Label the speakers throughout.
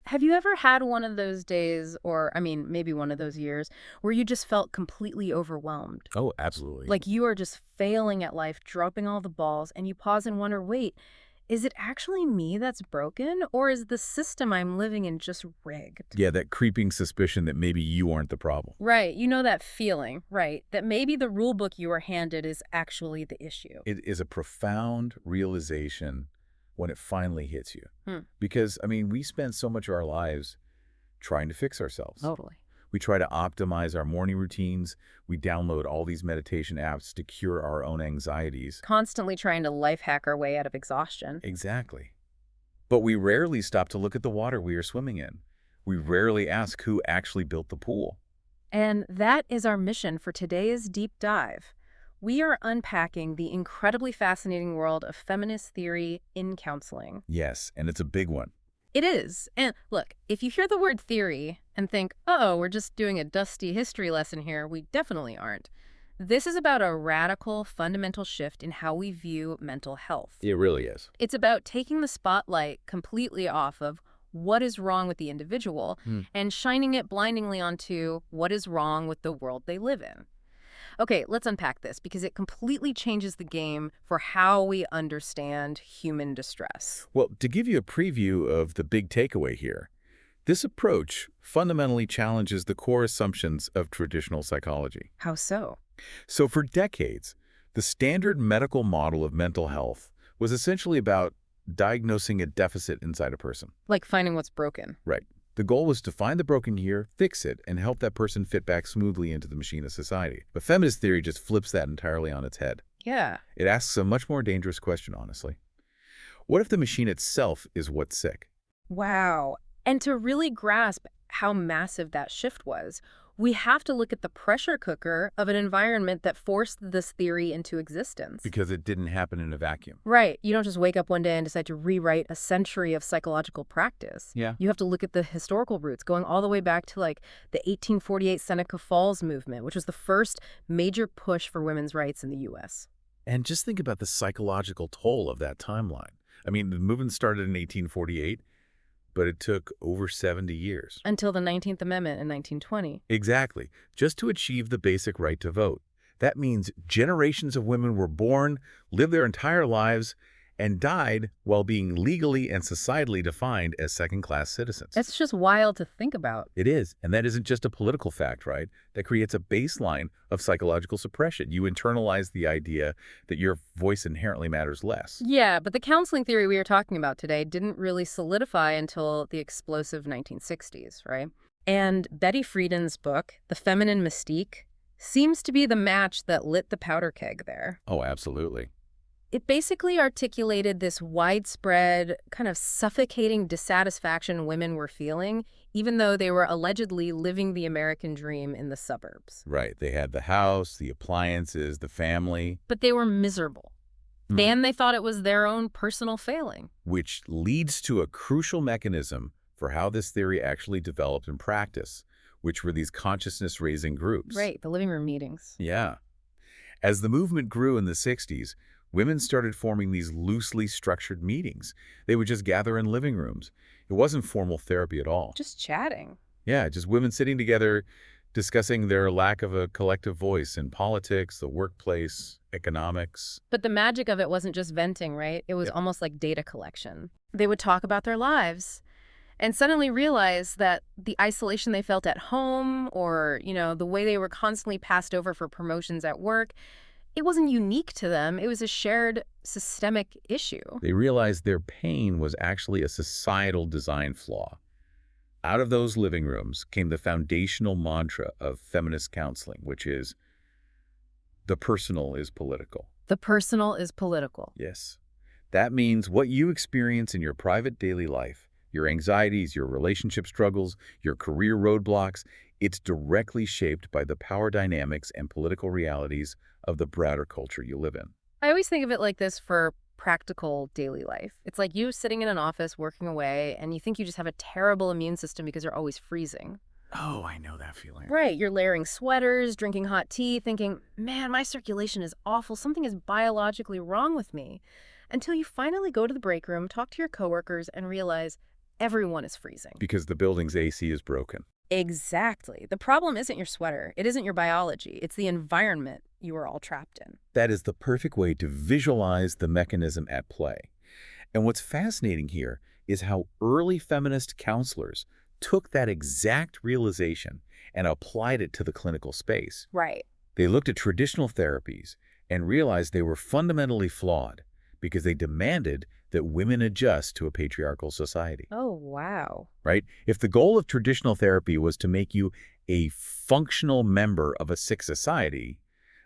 Speaker 1: Have you ever had one of those days, or I mean, maybe one of those years, where you just felt completely overwhelmed?
Speaker 2: Oh, absolutely.
Speaker 1: Like you are just failing at life, dropping all the balls, and you pause and wonder, wait, is it actually me that's broken, or is the system I'm living in just rigged?
Speaker 2: Yeah, that creeping suspicion that maybe you aren't the problem.
Speaker 1: Right, you know that feeling, right? That maybe the rule book you were handed is actually the issue.
Speaker 2: It is a profound realization when it finally hits you.
Speaker 1: Hmm,
Speaker 2: Because, I mean, we spend so much of our lives trying to fix ourselves.
Speaker 1: totally.
Speaker 2: We try to optimize our morning routines. We download all these meditation apps to cure our own anxieties.
Speaker 1: Constantly trying to life hack our way out of exhaustion.
Speaker 2: Exactly. But we rarely stop to look at the water we are swimming in. We rarely ask who actually built the pool.
Speaker 1: And that is our mission for today's deep dive. We are unpacking the incredibly fascinating world of feminist theory in counseling.
Speaker 2: Yes, and it's a big one.
Speaker 1: It is. And look, if you hear the word theory and think, oh, we're just doing a dusty history lesson here, we definitely aren't. This is about a radical, fundamental shift in how we view mental health.
Speaker 2: It really is.
Speaker 1: It's about taking the spotlight completely off of what is wrong with the individual and shining it blindingly onto what is wrong with the world they live in. Okay, let's unpack this because it completely changes the game for how we understand human distress.
Speaker 2: Well, to give you a preview of the big takeaway here, this approach fundamentally challenges the core assumptions of traditional psychology.
Speaker 1: How so?
Speaker 2: So for decades, the standard medical model of mental health was essentially about diagnosing a deficit inside a person.
Speaker 1: Like finding what's broken.
Speaker 2: Right. The goal was to find the broken gear, fix it, and help that person fit back smoothly into the machine of society. But feminist theory just flips that entirely on its head.
Speaker 1: Yeah.
Speaker 2: It asks a much more dangerous question, honestly. What if the machine itself is what's sick?
Speaker 1: Wow. And to really grasp how massive that shift was, we have to look at the pressure cooker of an environment that forced this theory into existence.
Speaker 2: Because it didn't happen in a vacuum.
Speaker 1: Right. You don't just wake up one day and decide to rewrite a century of psychological practice.
Speaker 2: Yeah.
Speaker 1: You have to look at the historical roots, going all the way back to like the 1848 Seneca Falls movement, which was the first major push for women's rights in the U.S.
Speaker 2: And just think about the psychological toll of that timeline. I mean, the movement started in 1848, but it took over 70 years.
Speaker 1: Until the 19th Amendment in 1920.
Speaker 2: Exactly. Just to achieve the basic right to vote. That means generations of women were born, lived their entire lives, and died while being legally and societally defined as second-class citizens.
Speaker 1: It's just wild to think about.
Speaker 2: It is. And that isn't just a political fact, right? That creates a baseline of psychological suppression. You internalize the idea that your voice inherently matters less.
Speaker 1: Yeah, but the counseling theory we are talking about today didn't really solidify until the explosive 1960s, right? And Betty Friedan's book, The Feminine Mystique, seems to be the match that lit the powder keg there.
Speaker 2: Oh, absolutely.
Speaker 1: It basically articulated this widespread, kind of suffocating dissatisfaction women were feeling, even though they were allegedly living the American dream in the suburbs.
Speaker 2: Right. They had the house, the appliances, the family.
Speaker 1: But they were miserable. And they thought it was their own personal failing.
Speaker 2: Which leads to a crucial mechanism for how this theory actually developed in practice, which were these consciousness-raising groups.
Speaker 1: Right, the living room meetings.
Speaker 2: Yeah. As the movement grew in the 60s, women started forming these loosely structured meetings. They would just gather in living rooms. It wasn't formal therapy at all.
Speaker 1: Just chatting.
Speaker 2: Yeah, just women sitting together discussing their lack of a collective voice in politics, the workplace, economics.
Speaker 1: But the magic of it wasn't just venting, right? It was almost like data collection. They would talk about their lives and suddenly realize that the isolation they felt at home or, the way they were constantly passed over for promotions at work, it wasn't unique to them. It was a shared systemic issue.
Speaker 2: They realized their pain was actually a societal design flaw. Out of those living rooms came the foundational mantra of feminist counseling, which is, the personal is political.
Speaker 1: The personal is political.
Speaker 2: Yes. That means what you experience in your private daily life, your anxieties, your relationship struggles, your career roadblocks, it's directly shaped by the power dynamics and political realities of the broader culture you live in.
Speaker 1: I always think of it like this for practical daily life. It's like you sitting in an office working away and you think you just have a terrible immune system because you're always freezing.
Speaker 2: Oh, I know that feeling.
Speaker 1: Right. You're layering sweaters, drinking hot tea, thinking, man, my circulation is awful. Something is biologically wrong with me. Until you finally go to the break room, talk to your coworkers, and realize everyone is freezing.
Speaker 2: Because the building's AC is broken.
Speaker 1: Exactly. The problem isn't your sweater. It isn't your biology. It's the environment you are all trapped in.
Speaker 2: That is the perfect way to visualize the mechanism at play. And what's fascinating here is how early feminist counselors took that exact realization and applied it to the clinical space.
Speaker 1: Right.
Speaker 2: They looked at traditional therapies and realized they were fundamentally flawed because they demanded that women adjust to a patriarchal society.
Speaker 1: Oh, wow.
Speaker 2: Right? If the goal of traditional therapy was to make you a functional member of a sick society,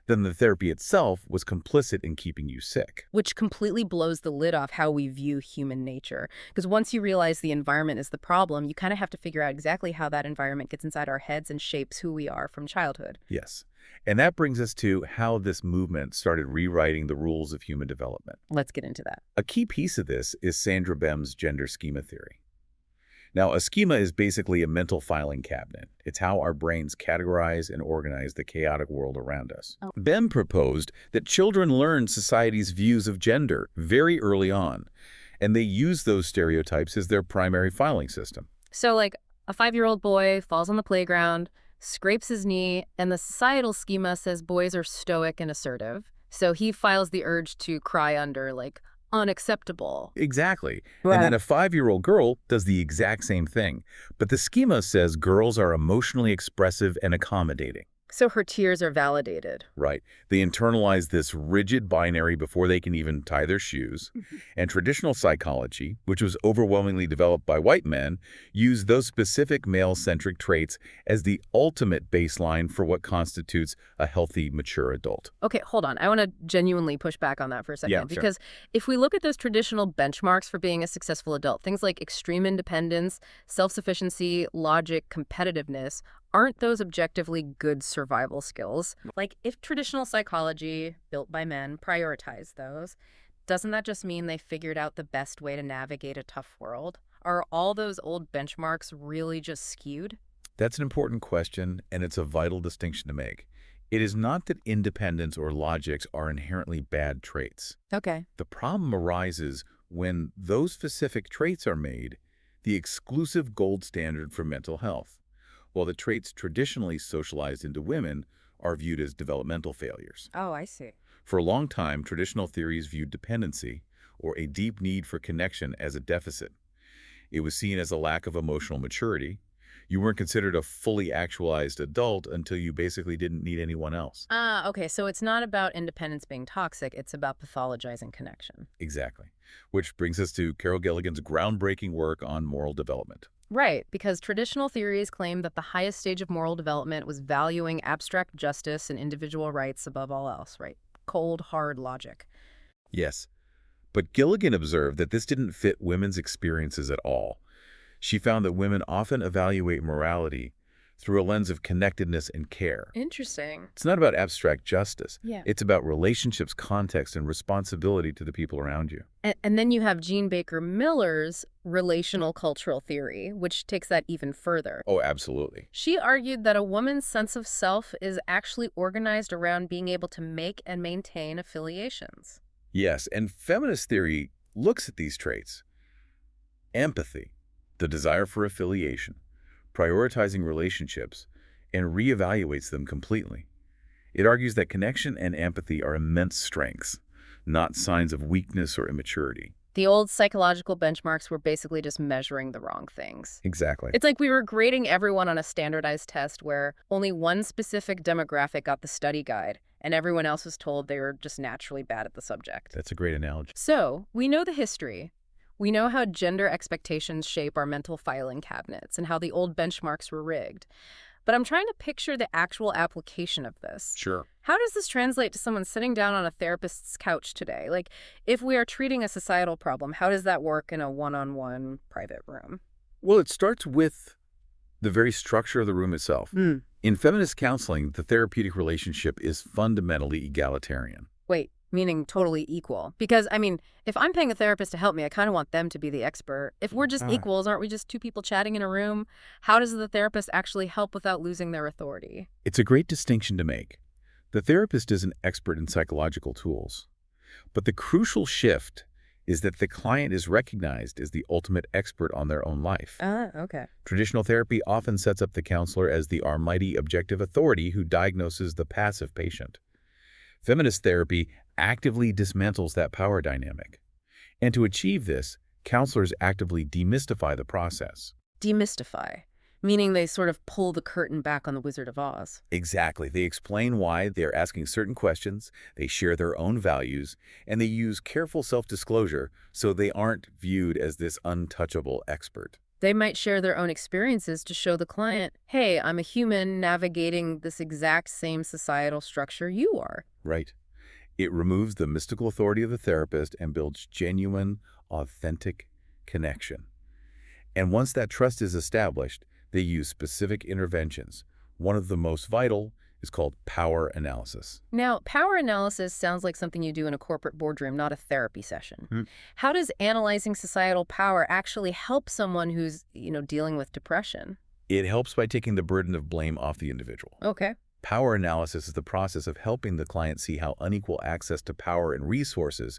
Speaker 2: then the therapy itself was complicit in keeping you sick.
Speaker 1: Which completely blows the lid off how we view human nature. Because once you realize the environment is the problem, you kind of have to figure out exactly how that environment gets inside our heads and shapes who we are from childhood.
Speaker 2: Yes. And that brings us to how this movement started rewriting the rules of human development.
Speaker 1: Let's get into that.
Speaker 2: A key piece of this is Sandra Bem's gender schema theory. Now, a schema is basically a mental filing cabinet. It's how our brains categorize and organize the chaotic world around us.
Speaker 1: Oh.
Speaker 2: Bem proposed that children learn society's views of gender very early on, and they use those stereotypes as their primary filing system.
Speaker 1: So, like, a 5-year-old boy falls on the playground, scrapes his knee, and the societal schema says boys are stoic and assertive. So he files the urge to cry under, like, unacceptable.
Speaker 2: Exactly.
Speaker 1: Right.
Speaker 2: And then a 5-year-old girl does the exact same thing. But the schema says girls are emotionally expressive and accommodating.
Speaker 1: So her tears are validated.
Speaker 2: Right. They internalize this rigid binary before they can even tie their shoes. And traditional psychology, which was overwhelmingly developed by white men, used those specific male-centric traits as the ultimate baseline for what constitutes a healthy, mature adult.
Speaker 1: Okay, hold on. I want to genuinely push back on that for a second.
Speaker 2: Yeah, sure.
Speaker 1: Because if we look at those traditional benchmarks for being a successful adult, things like extreme independence, self-sufficiency, logic, competitiveness, aren't those objectively good survival skills? Like, if traditional psychology, built by men, prioritized those, doesn't that just mean they figured out the best way to navigate a tough world? Are all those old benchmarks really just skewed?
Speaker 2: That's an important question, and it's a vital distinction to make. It is not that independence or logics are inherently bad traits.
Speaker 1: Okay.
Speaker 2: The problem arises when those specific traits are made the exclusive gold standard for mental health, while the traits traditionally socialized into women are viewed as developmental failures.
Speaker 1: Oh, I see.
Speaker 2: For a long time, traditional theories viewed dependency, or a deep need for connection, as a deficit. It was seen as a lack of emotional maturity. You weren't considered a fully actualized adult until you basically didn't need anyone else.
Speaker 1: Okay, so it's not about independence being toxic, it's about pathologizing connection.
Speaker 2: Exactly. Which brings us to Carol Gilligan's groundbreaking work on moral development.
Speaker 1: Right, because traditional theories claim that the highest stage of moral development was valuing abstract justice and individual rights above all else, right? Cold, hard logic.
Speaker 2: Yes. But Gilligan observed that this didn't fit women's experiences at all. She found that women often evaluate morality through a lens of connectedness and care.
Speaker 1: Interesting.
Speaker 2: It's not about abstract justice.
Speaker 1: Yeah.
Speaker 2: It's about relationships, context, and responsibility to the people around you.
Speaker 1: And then you have Jean Baker Miller's relational cultural theory, which takes that even further.
Speaker 2: Oh, absolutely.
Speaker 1: She argued that a woman's sense of self is actually organized around being able to make and maintain affiliations.
Speaker 2: Yes, and feminist theory looks at these traits. Empathy, the desire for affiliation, prioritizing relationships, and reevaluates them completely. It argues that connection and empathy are immense strengths, not signs of weakness or immaturity.
Speaker 1: The old psychological benchmarks were basically just measuring the wrong things.
Speaker 2: Exactly.
Speaker 1: It's like we were grading everyone on a standardized test where only one specific demographic got the study guide, and everyone else was told they were just naturally bad at the subject.
Speaker 2: That's a great analogy.
Speaker 1: So, we know the history. We know how gender expectations shape our mental filing cabinets and how the old benchmarks were rigged. But I'm trying to picture the actual application of this.
Speaker 2: Sure.
Speaker 1: How does this translate to someone sitting down on a therapist's couch today? Like, if we are treating a societal problem, how does that work in a one-on-one private room?
Speaker 2: Well, it starts with the very structure of the room itself. In feminist counseling, the therapeutic relationship is fundamentally egalitarian.
Speaker 1: Wait, meaning totally equal? Because, I mean, if I'm paying a therapist to help me, I kind of want them to be the expert. If we're just equals, aren't we just two people chatting in a room? How does the therapist actually help without losing their authority?
Speaker 2: It's a great distinction to make. The therapist is an expert in psychological tools. But the crucial shift is that the client is recognized as the ultimate expert on their own life.
Speaker 1: Ah, okay.
Speaker 2: Traditional therapy often sets up the counselor as the almighty objective authority who diagnoses the passive patient. Feminist therapy actively dismantles that power dynamic. And to achieve this, counselors actively demystify the process.
Speaker 1: Demystify, meaning they sort of pull the curtain back on the Wizard of Oz.
Speaker 2: Exactly. They explain why they're asking certain questions, they share their own values, and they use careful self-disclosure so they aren't viewed as this untouchable expert.
Speaker 1: They might share their own experiences to show the client, hey, I'm a human navigating this exact same societal structure you are.
Speaker 2: Right. It removes the mystical authority of the therapist and builds genuine, authentic connection. And once that trust is established, they use specific interventions. One of the most vital is called power analysis.
Speaker 1: Now, power analysis sounds like something you do in a corporate boardroom, not a therapy session.
Speaker 2: Hmm.
Speaker 1: How does analyzing societal power actually help someone who's, dealing with depression?
Speaker 2: It helps by taking the burden of blame off the individual.
Speaker 1: Okay.
Speaker 2: Power analysis is the process of helping the client see how unequal access to power and resources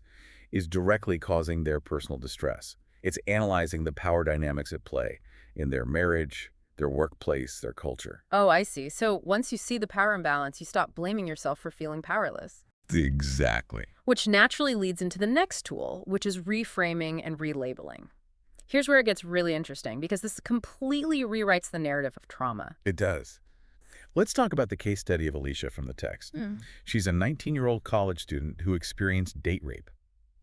Speaker 2: is directly causing their personal distress. It's analyzing the power dynamics at play in their marriage, their workplace, their culture.
Speaker 1: Oh, I see. So once you see the power imbalance, you stop blaming yourself for feeling powerless.
Speaker 2: Exactly.
Speaker 1: Which naturally leads into the next tool, which is reframing and relabeling. Here's where it gets really interesting, because this completely rewrites the narrative of trauma.
Speaker 2: It does. Let's talk about the case study of Alicia from the text. She's a 19-year-old college student who experienced date rape.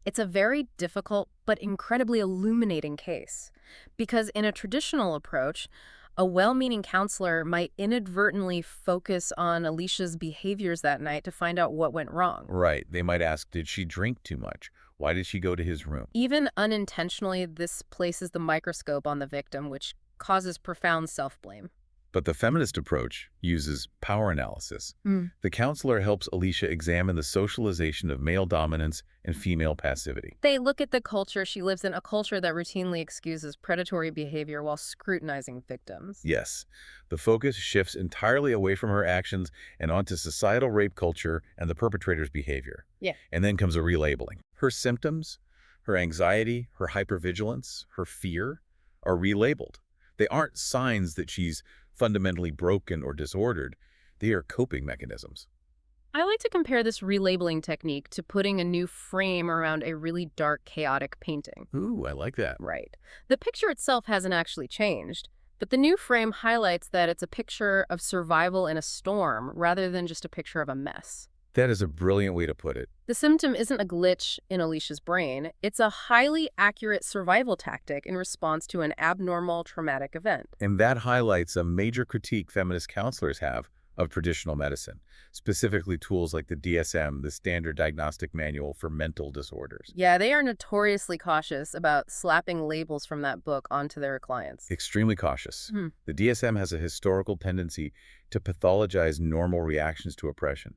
Speaker 1: It's a very difficult but incredibly illuminating case, because in a traditional approach, a well-meaning counselor might inadvertently focus on Alicia's behaviors that night to find out what went wrong.
Speaker 2: Right. They might ask, did she drink too much? Why did she go to his room?
Speaker 1: Even unintentionally, this places the microscope on the victim, which causes profound self-blame.
Speaker 2: But the feminist approach uses power analysis. The counselor helps Alicia examine the socialization of male dominance and female passivity.
Speaker 1: They look at the culture she lives in, a culture that routinely excuses predatory behavior while scrutinizing victims.
Speaker 2: Yes, the focus shifts entirely away from her actions and onto societal rape culture and the perpetrator's behavior.
Speaker 1: Yeah.
Speaker 2: And then comes a relabeling. Her symptoms, her anxiety, her hypervigilance, her fear are relabeled. They aren't signs that she's fundamentally broken or disordered. They are coping mechanisms.
Speaker 1: I like to compare this relabeling technique to putting a new frame around a really dark, chaotic painting.
Speaker 2: Ooh, I like that.
Speaker 1: Right. The picture itself hasn't actually changed, but the new frame highlights that it's a picture of survival in a storm rather than just a picture of a mess.
Speaker 2: That is a brilliant way to put it.
Speaker 1: The symptom isn't a glitch in Alicia's brain. It's a highly accurate survival tactic in response to an abnormal traumatic event.
Speaker 2: And that highlights a major critique feminist counselors have of traditional medicine, specifically tools like the DSM, the Standard Diagnostic Manual for Mental Disorders.
Speaker 1: Yeah, they are notoriously cautious about slapping labels from that book onto their clients.
Speaker 2: Extremely cautious. The DSM has a historical tendency to pathologize normal reactions to oppression.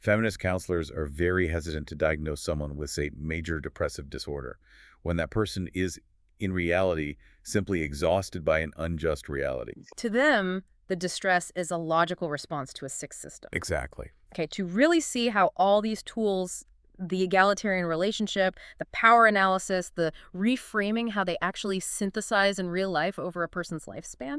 Speaker 2: Feminist counselors are very hesitant to diagnose someone with, say, major depressive disorder, when that person is, in reality, simply exhausted by an unjust reality.
Speaker 1: To them, the distress is a logical response to a sick system.
Speaker 2: Exactly.
Speaker 1: Okay, to really see how all these tools, the egalitarian relationship, the power analysis, the reframing, how they actually synthesize in real life over a person's lifespan,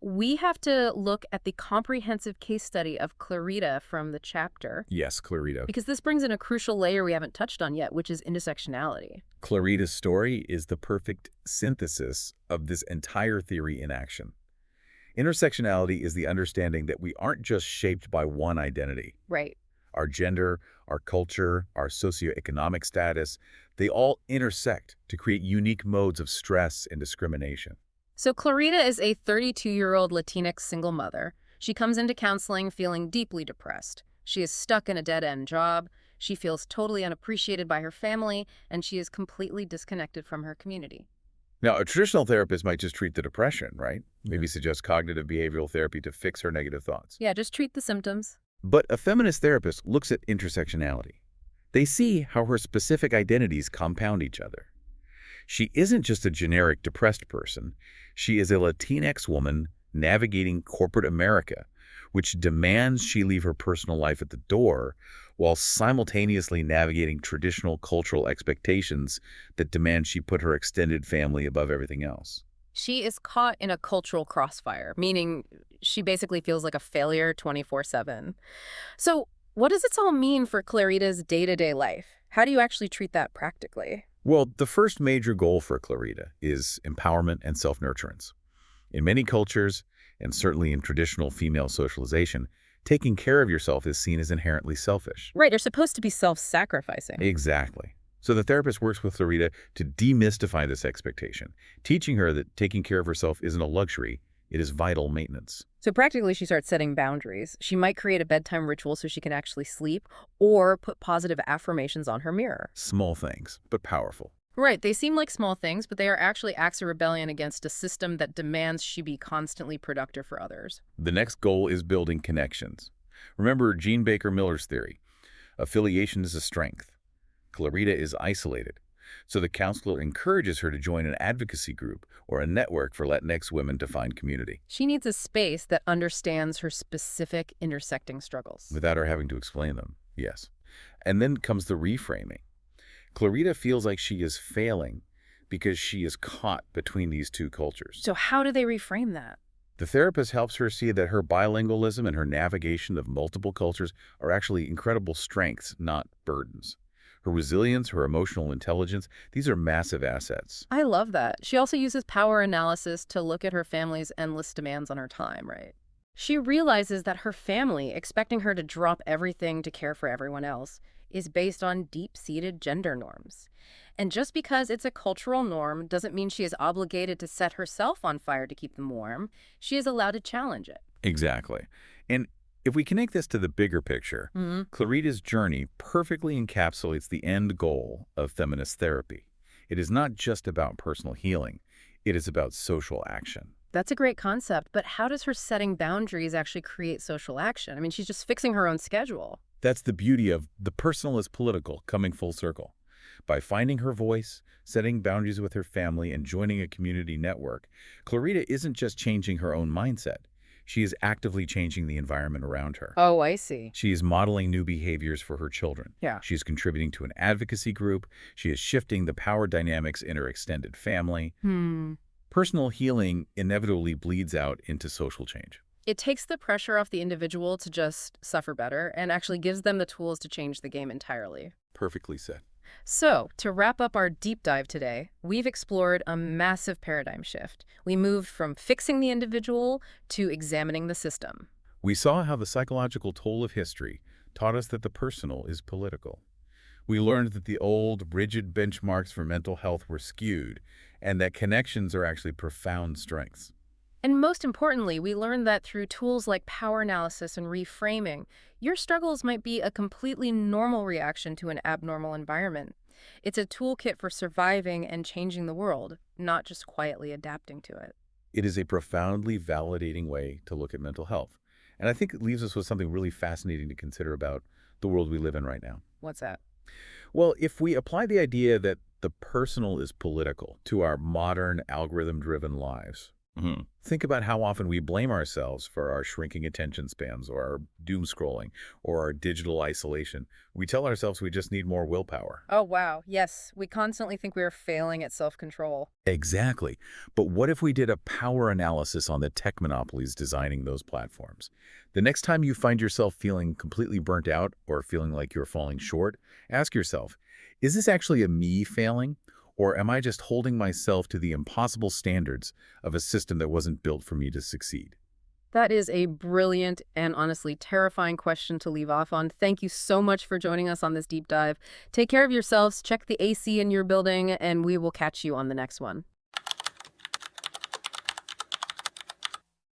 Speaker 1: we have to look at the comprehensive case study of Clarita from the chapter.
Speaker 2: Yes, Clarita.
Speaker 1: Because this brings in a crucial layer we haven't touched on yet, which is intersectionality.
Speaker 2: Clarita's story is the perfect synthesis of this entire theory in action. Intersectionality is the understanding that we aren't just shaped by one identity.
Speaker 1: Right.
Speaker 2: Our gender, our culture, our socioeconomic status, they all intersect to create unique modes of stress and discrimination.
Speaker 1: So Clarita is a 32-year-old Latinx single mother. She comes into counseling feeling deeply depressed. She is stuck in a dead-end job. She feels totally unappreciated by her family, and she is completely disconnected from her community.
Speaker 2: Now, a traditional therapist might just treat the depression, right? Maybe suggest cognitive behavioral therapy to fix her negative thoughts.
Speaker 1: Yeah, just treat the symptoms.
Speaker 2: But a feminist therapist looks at intersectionality. They see how her specific identities compound each other. She isn't just a generic depressed person. She is a Latinx woman navigating corporate America, which demands she leave her personal life at the door while simultaneously navigating traditional cultural expectations that demand she put her extended family above everything else.
Speaker 1: She is caught in a cultural crossfire, meaning she basically feels like a failure 24/7. So, what does this all mean for Clarita's day-to-day life? How do you actually treat that practically?
Speaker 2: Well, the first major goal for Clarita is empowerment and self-nurturance. In many cultures, and certainly in traditional female socialization, taking care of yourself is seen as inherently selfish.
Speaker 1: Right, you're supposed to be self-sacrificing.
Speaker 2: Exactly. So the therapist works with Clarita to demystify this expectation, teaching her that taking care of herself isn't a luxury, it is vital maintenance.
Speaker 1: So practically, she starts setting boundaries. She might create a bedtime ritual so she can actually sleep, or put positive affirmations on her mirror.
Speaker 2: Small things, but powerful.
Speaker 1: Right, they seem like small things, but they are actually acts of rebellion against a system that demands she be constantly productive for others.
Speaker 2: The next goal is building connections. Remember Jean Baker Miller's theory, affiliation is a strength. Clarita is isolated, so the counselor encourages her to join an advocacy group or a network for Latinx women to find community,
Speaker 1: She needs a space that understands her specific intersecting struggles.
Speaker 2: without her having to explain them. Yes. And then comes the reframing. Clarita feels like she is failing because she is caught between these two cultures.
Speaker 1: So how do they reframe that?
Speaker 2: The therapist helps her see that her bilingualism and her navigation of multiple cultures are actually incredible strengths, not burdens. Her resilience, her emotional intelligence, these are massive assets.
Speaker 1: I love that. She also uses power analysis to look at her family's endless demands on her time, right? She realizes that her family, expecting her to drop everything to care for everyone else, is based on deep-seated gender norms. And just because it's a cultural norm doesn't mean she is obligated to set herself on fire to keep them warm. She is allowed to challenge it.
Speaker 2: Exactly. And if we connect this to the bigger picture, Clarita's journey perfectly encapsulates the end goal of feminist therapy. It is not just about personal healing. It is about social action.
Speaker 1: That's a great concept, but how does her setting boundaries actually create social action? I mean, she's just fixing her own schedule.
Speaker 2: That's the beauty of the personal is political coming full circle. By finding her voice, setting boundaries with her family, and joining a community network, Clarita isn't just changing her own mindset. She is actively changing the environment around her.
Speaker 1: Oh, I see.
Speaker 2: She is modeling new behaviors for her children.
Speaker 1: Yeah.
Speaker 2: She's contributing to an advocacy group. She is shifting the power dynamics in her extended family. Personal healing inevitably bleeds out into social change.
Speaker 1: It takes the pressure off the individual to just suffer better and actually gives them the tools to change the game entirely.
Speaker 2: Perfectly said.
Speaker 1: So, to wrap up our deep dive today, we've explored a massive paradigm shift. We moved from fixing the individual to examining the system.
Speaker 2: We saw how the psychological toll of history taught us that the personal is political. We learned that the old, rigid benchmarks for mental health were skewed, and that connections are actually profound strengths.
Speaker 1: And most importantly, we learned that through tools like power analysis and reframing, your struggles might be a completely normal reaction to an abnormal environment. It's a toolkit for surviving and changing the world, not just quietly adapting to it.
Speaker 2: It is a profoundly validating way to look at mental health. And I think it leaves us with something really fascinating to consider about the world we live in right now.
Speaker 1: What's that?
Speaker 2: Well, if we apply the idea that the personal is political to our modern algorithm-driven lives, think about how often we blame ourselves for our shrinking attention spans or our doom scrolling or our digital isolation. We tell ourselves we just need more willpower.
Speaker 1: Oh, wow. Yes, we constantly think we are failing at self-control.
Speaker 2: Exactly. But what if we did a power analysis on the tech monopolies designing those platforms? The next time you find yourself feeling completely burnt out or feeling like you're falling short, ask yourself, is this actually a me failing? Or am I just holding myself to the impossible standards of a system that wasn't built for me to succeed?
Speaker 1: That is a brilliant and honestly terrifying question to leave off on. Thank you so much for joining us on this deep dive. Take care of yourselves, check the AC in your building, and we will catch you on the next one.